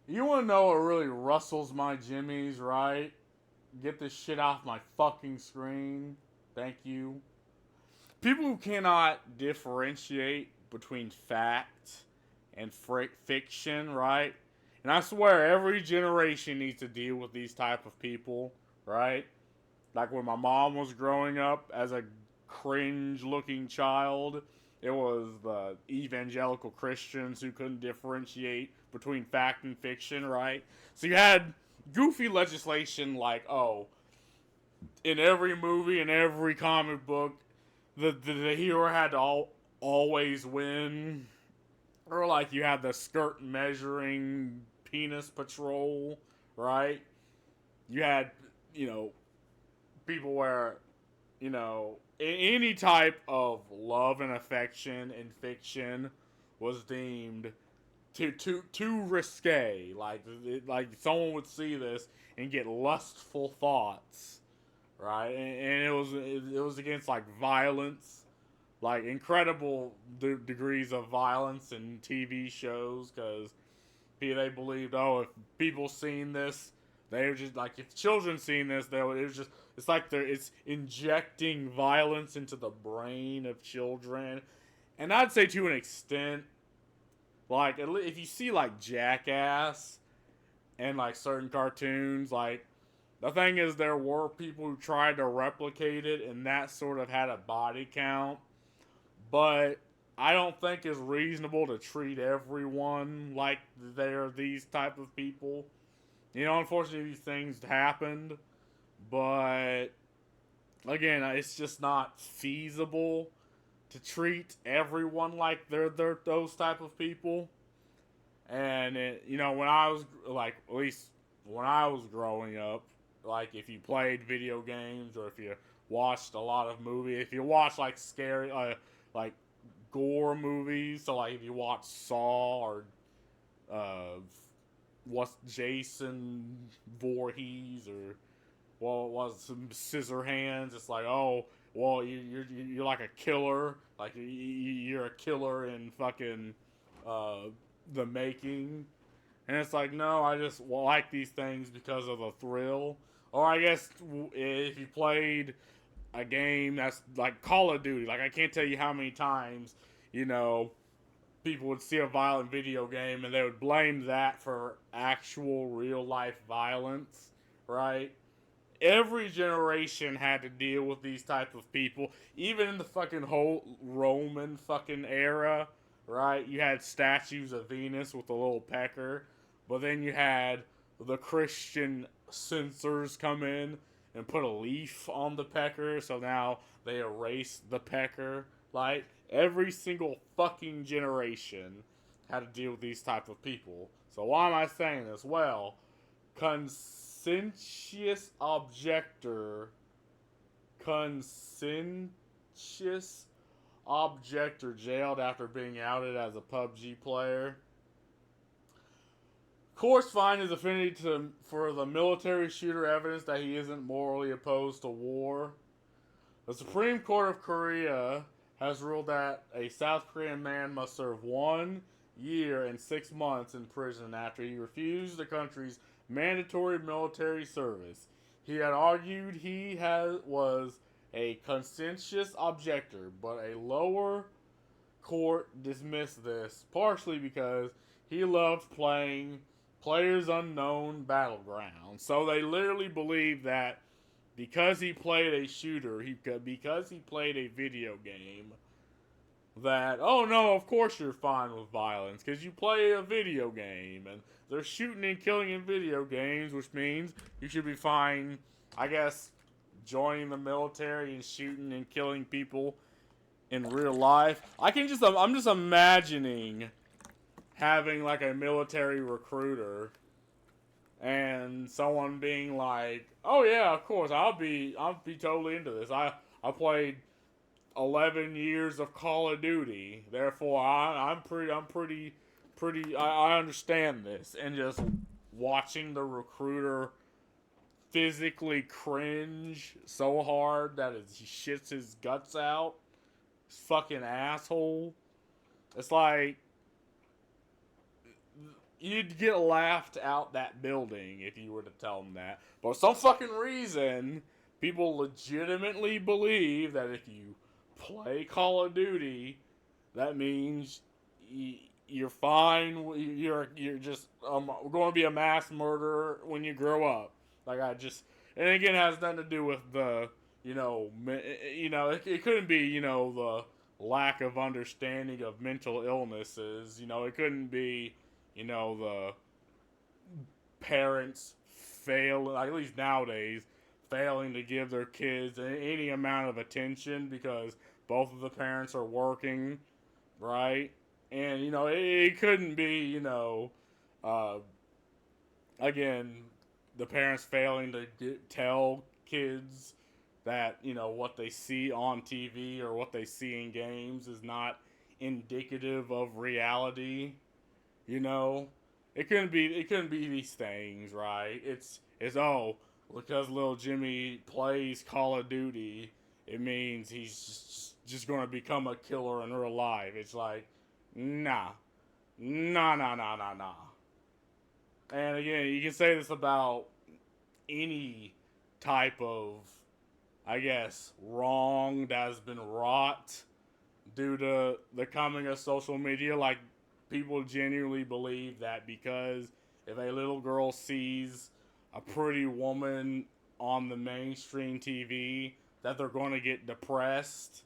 You wanna know what really rustles my jimmies, right? Get this shit off my fucking screen. Thank you. People who cannot differentiate between fact and fiction, right? And I swear every generation needs to deal with these type of people, right? Like when my mom was growing up as a cringe looking child, it was the evangelical Christians who couldn't differentiate between fact and fiction, right? So you had goofy legislation like, oh, in every movie, in every comic book, the hero had to always win. Or like you had the skirt measuring penis patrol, right? You had, you know, people where any type of love and affection in fiction was deemed too risque. Like someone would see this and get lustful thoughts, right? And it was against like violence, like incredible degrees of violence in TV shows because they believed, oh, if people seen this, they were just like, if children seen this, they would, it was just, it's like it's injecting violence into the brain of children. And I'd say to an extent, like if you see like Jackass and like certain cartoons, like the thing is there were people who tried to replicate it and that sort of had a body count, but I don't think it's reasonable to treat everyone like they're these type of people. Unfortunately, these things happened, but again, it's just not feasible to treat everyone like they're those type of people. And when I was like, at least when I was growing up, like if you played video games or if you watched a lot of movies, if you watch like scary, like gore movies, so like if you watch Saw or uh, what's Jason Voorhees or well, was some scissor hands. It's like, oh, well, you're like a killer, like you're a killer in fucking uh, the making. And it's like, no, I just like these things because of the thrill. Or I guess if you played a game that's like Call of Duty, like I can't tell you how many times, you know, people would see a violent video game and they would blame that for actual real life violence, right? Every generation had to deal with these type of people, even in the fucking whole Roman fucking era, right? You had statues of Venus with a little pecker, but then you had the Christian censors come in and put a leaf on the pecker, so now they erased the pecker. Like every single fucking generation had to deal with these type of people. So why am I saying this? Well, conscientious objector, conscientious objector jailed after being outed as a PUBG player. Courts find his affinity for the military shooter evidence that he isn't morally opposed to war. The Supreme Court of Korea has ruled that a South Korean man must serve 1 year and 6 months in prison after he refused the country's mandatory military service. He had argued was a conscientious objector, but a lower court dismissed this partially because he loved playing Players Unknown Battleground. So they literally believe that because he played a shooter, because he played a video game, that oh no, of course you're fine with violence because you play a video game and they're shooting and killing in video games, which means you should be fine, I guess, joining the military and shooting and killing people in real life. I'm just imagining having like a military recruiter and someone being like, "Oh yeah, of course, I'll be totally into this. I played 11 years of Call of Duty. Therefore, I'm pretty I understand this." And just watching the recruiter physically cringe so hard that he shits his guts out. Fucking asshole. It's like you'd get laughed out that building if you were to tell them that. But for some fucking reason, people legitimately believe that if you play Call of Duty, that means you're fine. You're just going to be a mass murderer when you grow up. Like I just, and again, it has nothing to do with the it couldn't be the lack of understanding of mental illnesses. It couldn't be the parents fail, like, at least nowadays, failing to give their kids any amount of attention because both of the parents are working, right? And it couldn't be uh, again the parents failing to tell kids that what they see on TV or what they see in games is not indicative of reality. You know, it couldn't be these things, right? It's oh, because little Jimmy plays Call of Duty, it means he's just going to become a killer in real life. It's like, nah, nah, nah, nah, nah, nah. And again, you can say this about any type of, I guess, wrong that has been wrought due to the coming of social media. Like, people genuinely believe that because if a little girl sees a pretty woman on the mainstream TV, that they're going to get depressed.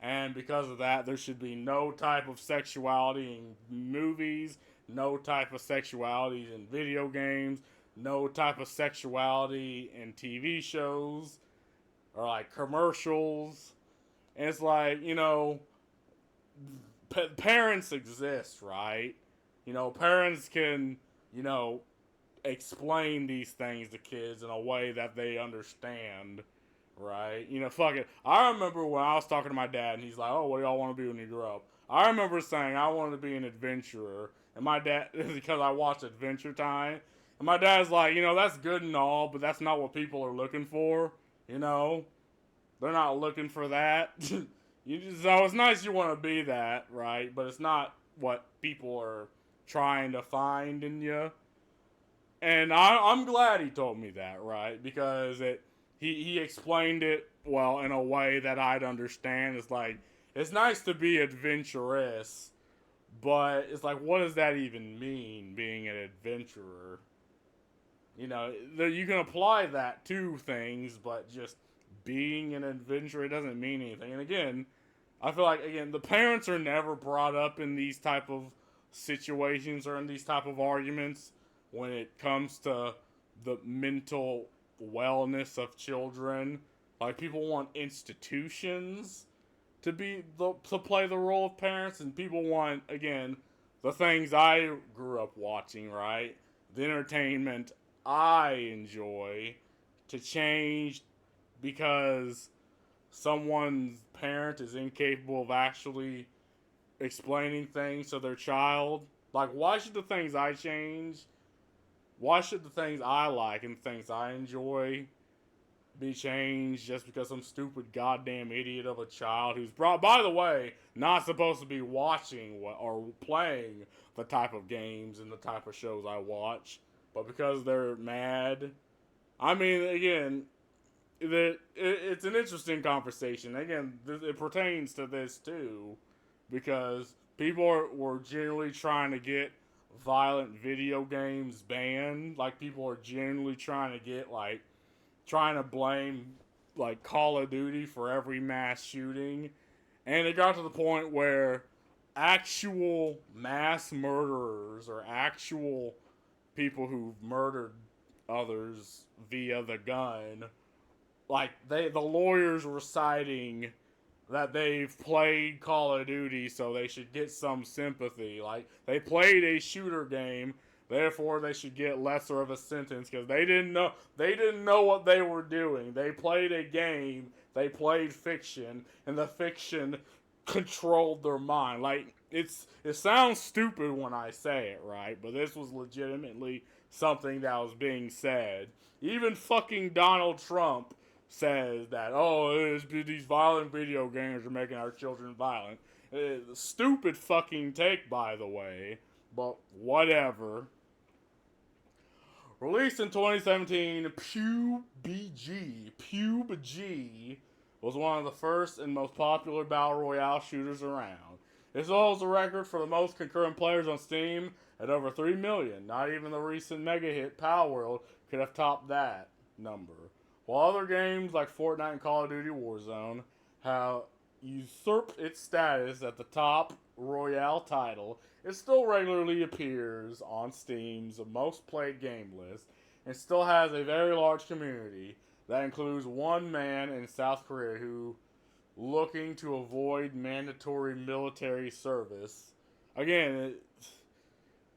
And because of that, there should be no type of sexuality in movies, no type of sexuality in video games, no type of sexuality in TV shows or like commercials. And it's like, parents exist, right? Parents can, explain these things to kids in a way that they understand, right? Fuck it. I remember when I was talking to my dad and he's like, oh, what do y'all want to be when you grow up? I remember saying I wanted to be an adventurer. And my dad, because I watched Adventure Time, and my dad's like, that's good and all, but that's not what people are looking for, you know? They're not looking for that. So it's nice you want to be that, right? But it's not what people are trying to find in you. And I'm glad he told me that, right? Because he explained it well in a way that I'd understand. It's like, it's nice to be adventurous, but it's like, what does that even mean, being an adventurer? You can apply that to things, but just being an adventurer doesn't mean anything. And again, I feel like, again, the parents are never brought up in these type of situations or in these type of arguments when it comes to the mental wellness of children. Like, people want institutions to play the role of parents, and people want, again, the things I grew up watching, right? The entertainment I enjoy to change because someone's parent is incapable of actually explaining things to their child. Like, why should the things I change? Why should the things I like and things I enjoy be changed just because some stupid goddamn idiot of a child who's, by the way, not supposed to be watching or playing the type of games and the type of shows I watch, but because they're mad? I mean, again, it's an interesting conversation. Again, it pertains to this too, because people were generally trying to get violent video games banned. Like, people are generally trying to get, like, trying to blame, like, Call of Duty for every mass shooting. And it got to the point where actual mass murderers or actual people who've murdered others via the gun, like, the lawyers were citing that they've played Call of Duty, so they should get some sympathy. Like, they played a shooter game, therefore they should get lesser of a sentence because they didn't know what they were doing. They played a game, they played fiction, and the fiction controlled their mind. Like, it sounds stupid when I say it, right? But this was legitimately something that was being said. Even fucking Donald Trump says that, oh, these violent video games are making our children violent. Stupid fucking take, by the way. but whatever. Released in 2017, PUBG was one of the first and most popular battle royale shooters around. It holds the record for the most concurrent players on Steam at over 3 million. Not even the recent mega hit Palworld could have topped that number. While other games like Fortnite and Call of Duty Warzone have usurped its status at the top Royale title, it still regularly appears on Steam's most played game list and still has a very large community that includes one man in South Korea who looking to avoid mandatory military service. Again,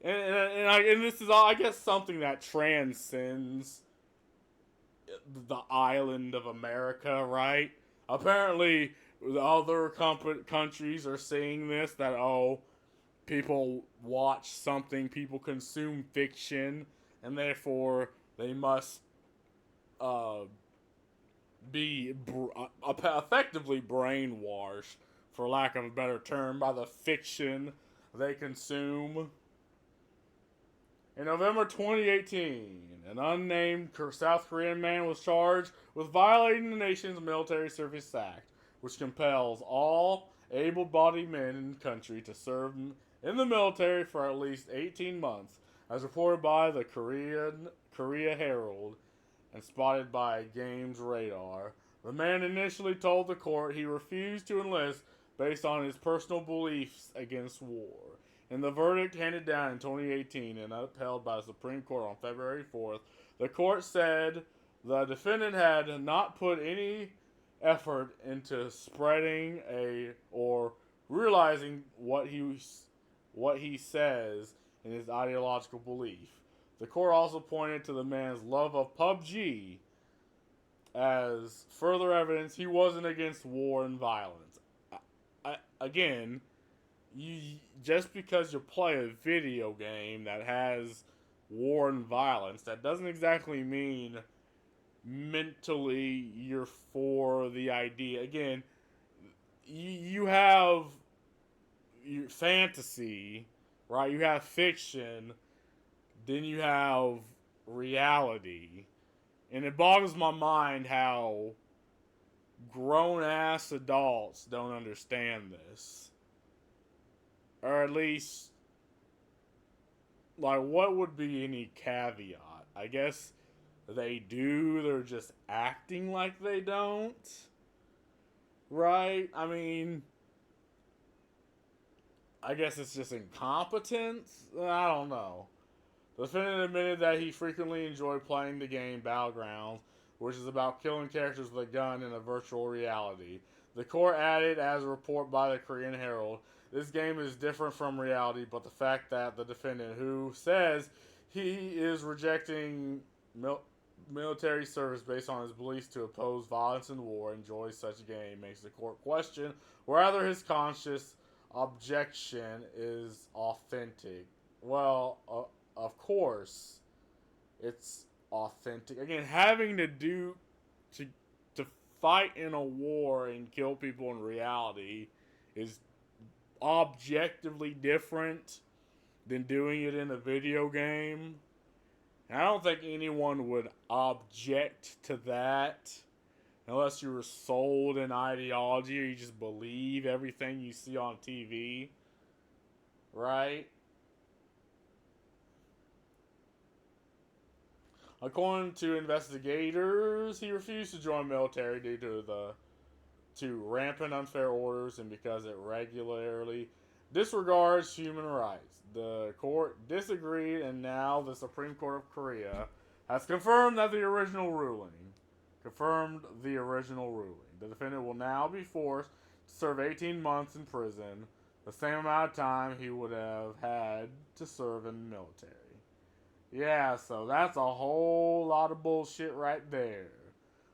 and this is, I guess, something that transcends the island of America, right? Apparently, other countries are seeing this, that, oh, people watch something, people consume fiction, and therefore they must be effectively brainwashed, for lack of a better term, by the fiction they consume. In November 2018, an unnamed South Korean man was charged with violating the nation's Military Service Act, which compels all able-bodied men in the country to serve in the military for at least 18 months, as reported by the Korea Herald and spotted by Games Radar. The man initially told the court he refused to enlist based on his personal beliefs against war. In the verdict handed down in 2018 and upheld by the Supreme Court on February 4th, the court said the defendant had not put any effort into spreading or realizing what he says in his ideological belief. The court also pointed to the man's love of PUBG as further evidence he wasn't against war and violence. Again, just because you play a video game that has war and violence, that doesn't exactly mean mentally you're for the idea. Again, you have fantasy, right? You have fiction, then you have reality. And it boggles my mind how grown ass adults don't understand this. Or at least, like, what would be any caveat? I guess they do, they're just acting like they don't. Right? I mean, I guess it's just incompetence? I don't know. The defendant admitted that he frequently enjoyed playing the game Battlegrounds, which is about killing characters with a gun in a virtual reality. The court added, as a report by the Korean Herald, this game is different from reality, but the fact that the defendant, who says he is rejecting military service based on his beliefs to oppose violence and war, enjoys such a game, makes the court question whether his conscious objection is authentic. Well, of course, it's authentic. Again, having to fight in a war and kill people in reality is objectively different than doing it in a video game. And I don't think anyone would object to that unless you were sold an ideology or you just believe everything you see on TV. Right? According to investigators, he refused to join the military due to rampant unfair orders and because it regularly disregards human rights. The court disagreed, and now the Supreme Court of Korea has confirmed the original ruling. The defendant will now be forced to serve 18 months in prison, the same amount of time he would have had to serve in the military. Yeah, so that's a whole lot of bullshit right there.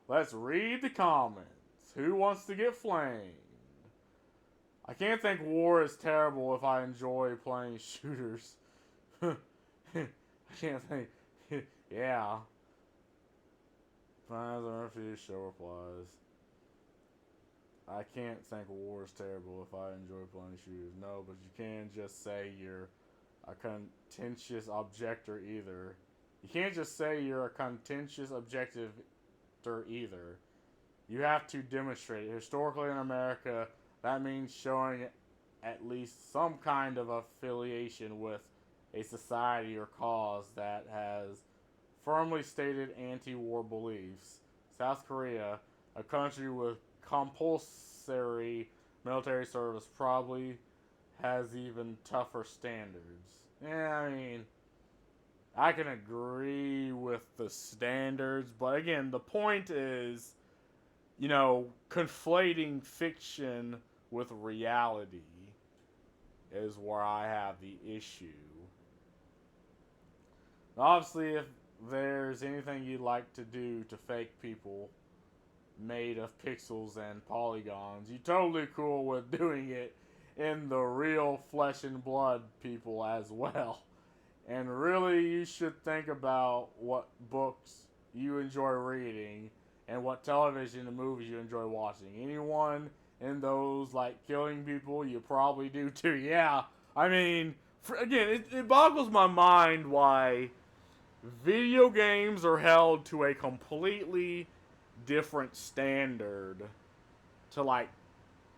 Let's read the comments. Who wants to get flamed? I can't think war is terrible if I enjoy playing shooters. I can't think. Yeah. Finds and refuse show replies. I can't think war is terrible if I enjoy playing shooters. No, but you can just say you're a contentious objector either. You can't just say you're a contentious objector either. You have to demonstrate it. Historically in America, that means showing at least some kind of affiliation with a society or cause that has firmly stated anti war beliefs. South Korea, a country with compulsory military service, probably has even tougher standards. Yeah, I mean, I can agree with the standards, but again, the point is, conflating fiction with reality is where I have the issue. Obviously, if there's anything you'd like to do to fake people made of pixels and polygons, you're totally cool with doing it in the real flesh and blood people as well. And really, you should think about what books you enjoy reading and what television and movies you enjoy watching. Anyone in those, like, killing people, you probably do too. Yeah, I mean, again, it boggles my mind why video games are held to a completely different standard to, like,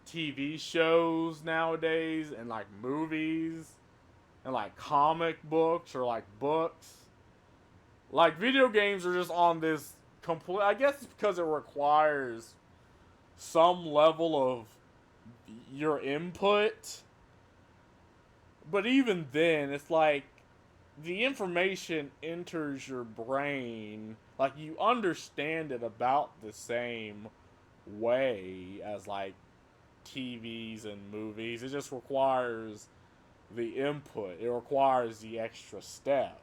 TV shows nowadays and, like, movies and, like, comic books or, like, books. Like, video games are just on this complete. I guess it's because it requires some level of your input. But even then, it's like the information enters your brain. Like, you understand it about the same way as, like, TVs and movies. It just requires the input, it requires the extra step.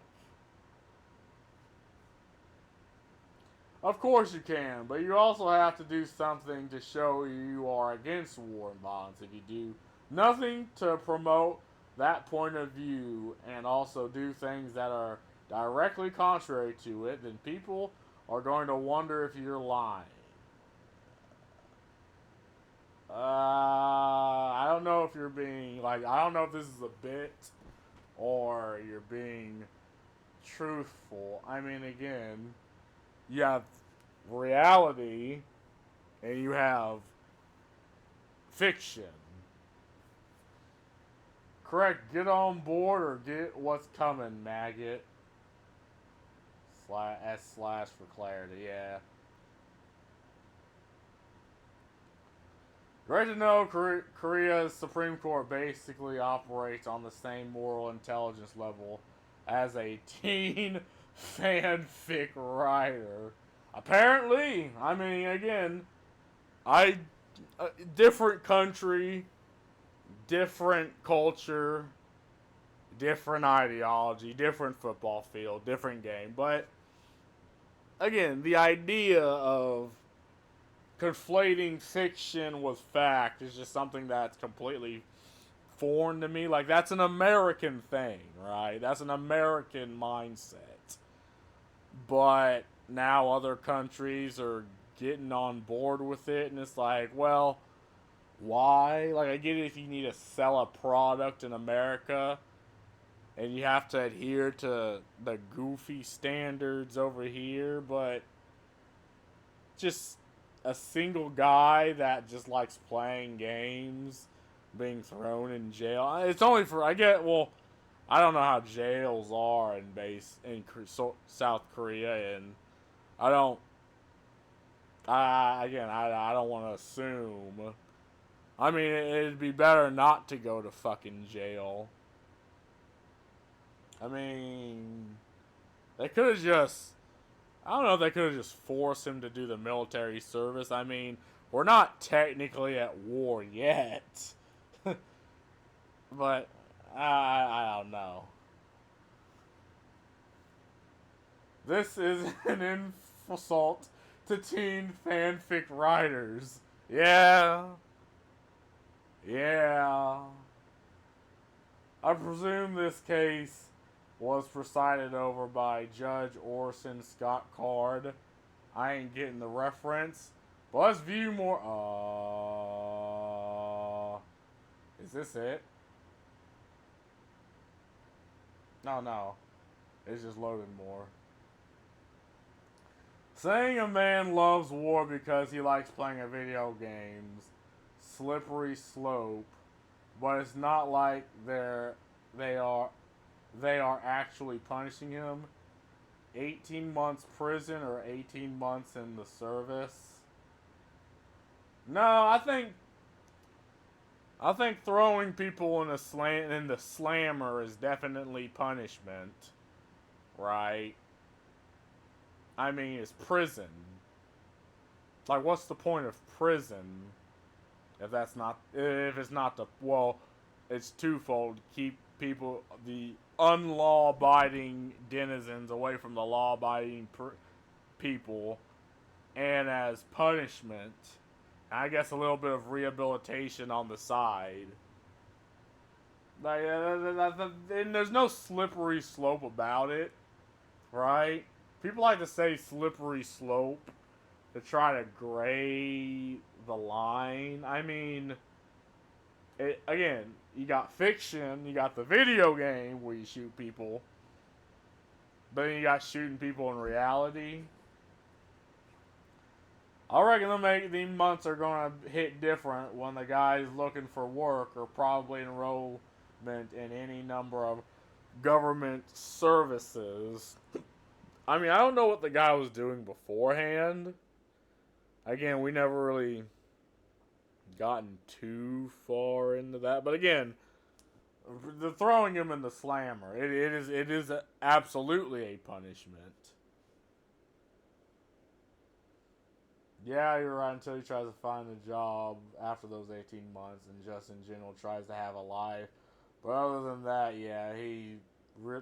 Of course you can, but you also have to do something to show you are against war and violence. If you do nothing to promote that point of view and also do things that are directly contrary to it, then people are going to wonder if you're lying. I don't know if you're being, like, I don't know if this is a bit or you're being truthful. I mean, again, you have reality and you have fiction. Correct. Get on board or get what's coming, maggot. S/ for clarity, yeah. Great to know Korea's Supreme Court basically operates on the same moral intelligence level as a teen fanfic writer. Apparently, I mean, again, I different country, different culture, different ideology, different football field, different game. But again, the idea of conflating fiction with fact is just something that's completely foreign to me. Like, that's an American thing, right? That's an American mindset. But now other countries are getting on board with it, and it's like, well, why? Like, I get it if you need to sell a product in America and you have to adhere to the goofy standards over here, but just a single guy that just likes playing games being thrown in jail. It's only for, I get, well, I don't know how jails are in South Korea, and I don't, I don't want to assume. I mean, it'd be better not to go to fucking jail. I mean, they could have just, I don't know if they could have just forced him to do the military service. I mean, we're not technically at war yet. But, I don't know. This is an insult to teen fanfic writers. Yeah. Yeah. I presume this case was presided over by Judge Orson Scott Card. I ain't getting the reference. But let's view more. Is this it? No, no. It's just loading more. Saying a man loves war because he likes playing a video games. Slippery slope. But it's not like they are they are actually punishing him. 18 months prison or 18 months in the service. No, I think throwing people in the slammer is definitely punishment, right? I mean, it's prison. Like, what's the point of prison if it's not the well? It's twofold: keep the unlaw-abiding denizens away from the law-abiding people, and as punishment, I guess a little bit of rehabilitation on the side. Like, and there's no slippery slope about it, right? People like to say slippery slope to try to gray the line. I mean, again, you got fiction, you got the video game where you shoot people, but then you got shooting people in reality. I reckon the months are gonna hit different when the guy's looking for work or probably enrollment in any number of government services. I mean, I don't know what the guy was doing beforehand. Again, we never really gotten too far into that, but again, the throwing him in the slammer, it is absolutely a punishment. Yeah, you're right. Until he tries to find a job after those 18 months, and just in general tries to have a life. But other than that, yeah,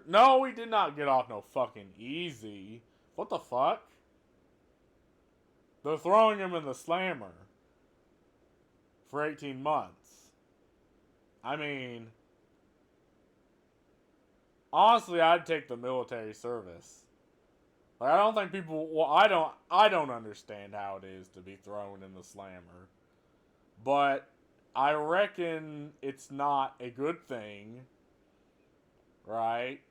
no, he did not get off no fucking easy. What the fuck? They're throwing him in the slammer for 18 months. I mean, honestly, I'd take the military service. Like, I don't think people. Well, I don't understand how it is to be thrown in the slammer, but I reckon it's not a good thing, right?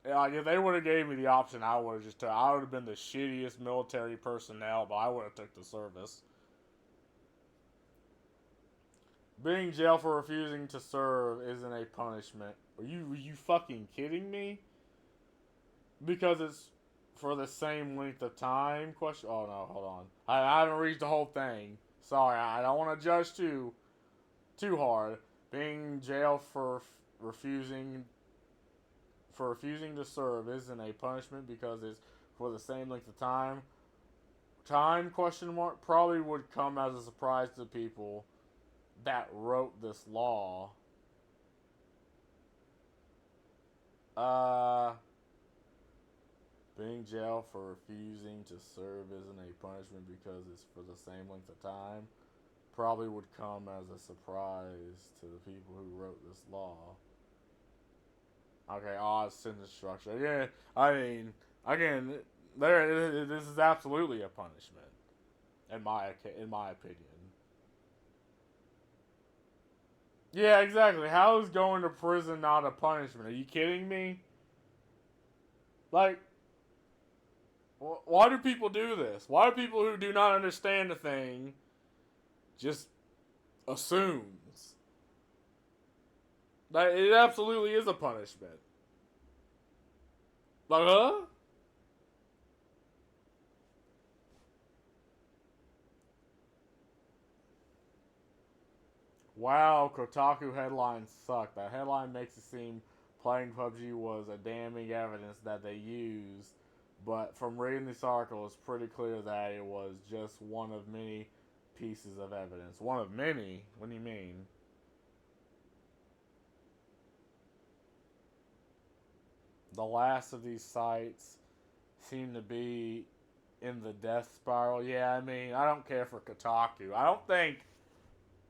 Like, if they would have gave me the option, I would have I would have been the shittiest military personnel, but I would have took the service. Being jailed for refusing to serve isn't a punishment. Are you fucking kidding me? Because it's for the same length of time? Question. Oh no, hold on. I haven't reached the whole thing. Sorry, I don't want to judge too hard. Being jailed refusing refusing to serve isn't a punishment because it's for the same length of time. Time question mark probably would come as a surprise to people that wrote this law. Uh Being jailed for refusing to serve isn't a punishment because it's for the same length of time. Probably would come as a surprise to the people who wrote this law. Okay, odd sentence structure. Yeah, I mean, again, this is absolutely a punishment, in my opinion. Yeah, exactly. How is going to prison not a punishment? Are you kidding me? Like, why do people do this? Why do people who do not understand a thing just assumes? Like, it absolutely is a punishment. Like, huh? Wow, Kotaku headlines suck. That headline makes it seem playing PUBG was a damning evidence that they used, but from reading this article, it's pretty clear that it was just one of many pieces of evidence. One of many? What do you mean? The last of these sites seem to be in the death spiral. Yeah, I mean, I don't care for Kotaku. I don't think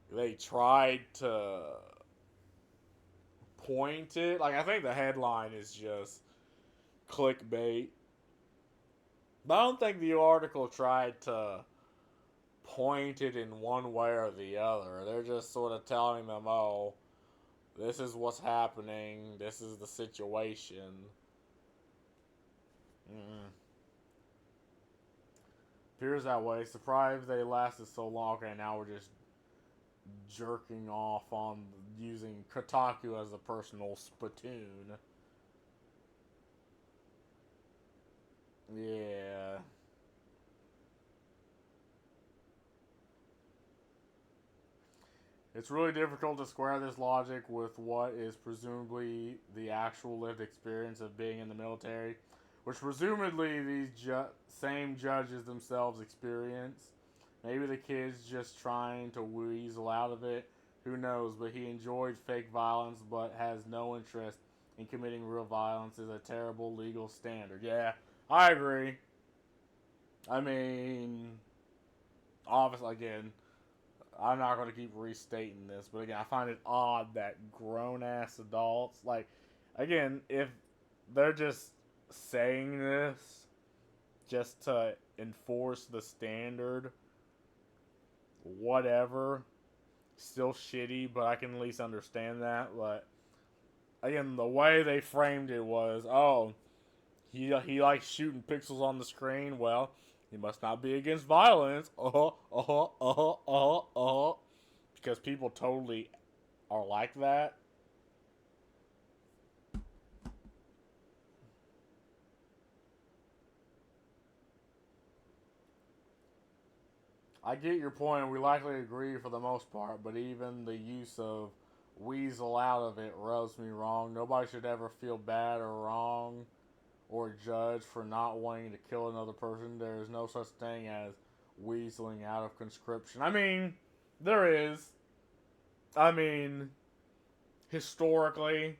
they tried to point it. Like, I think the headline is just clickbait. But I don't think the article tried to point it in one way or the other. They're just sort of telling them, oh, This is what's happening. This is the situation. Mm. Appears that way. Surprised they lasted so long. Okay, now we're just jerking off on using Kotaku as a personal spittoon. Yeah. It's really difficult to square this logic with what is presumably the actual lived experience of being in the military, which presumably these same judges themselves experience. Maybe the kid's just trying to weasel out of it. Who knows? But he enjoyed fake violence but has no interest in committing real violence is a terrible legal standard. Yeah, I agree. I mean, obviously, again, I'm not going to keep restating this, but again, I find it odd that grown ass adults, like, again, if they're just saying this just to enforce the standard, whatever, still shitty, but I can at least understand that. But again, the way they framed it was, oh, he likes shooting pixels on the screen. Well, he must not be against violence. Because people totally are like that. I get your point. We likely agree for the most part, but even the use of weasel out of it rubs me wrong. Nobody should ever feel bad or wrong or judged for not wanting to kill another person. There is no such thing as weaseling out of conscription. I mean, there is. I mean, historically,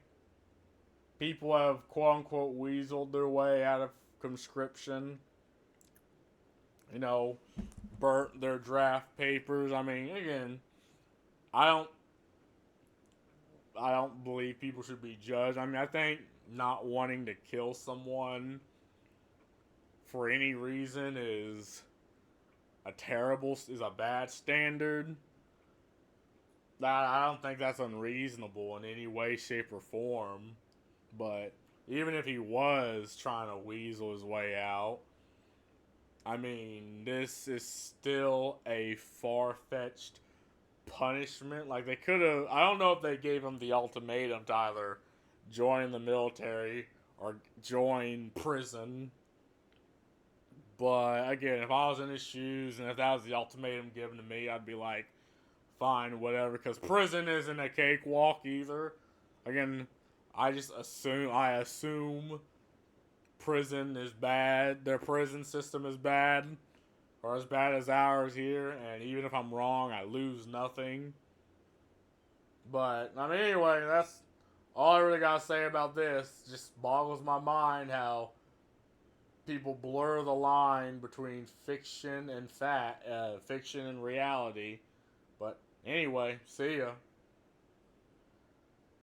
people have quote unquote weaseled their way out of conscription. You know, burnt their draft papers. I mean, again, I don't I don't believe people should be judged. I mean, I think not wanting to kill someone for any reason is a bad standard. I don't think that's unreasonable in any way, shape, or form. But even if he was trying to weasel his way out, I mean, this is still a far fetched punishment. Like, they could have. I don't know if they gave him the ultimatum to either join the military or join prison. But again, if I was in his shoes and if that was the ultimatum given to me, I'd be like, fine, whatever. Because prison isn't a cakewalk either. Again, I assume prison is bad. Their prison system is bad, or as bad as ours here. And even if I'm wrong, I lose nothing. But I mean, anyway, that's all I really gotta say about this. Just boggles my mind how people blur the line between fiction and reality. But anyway, see ya.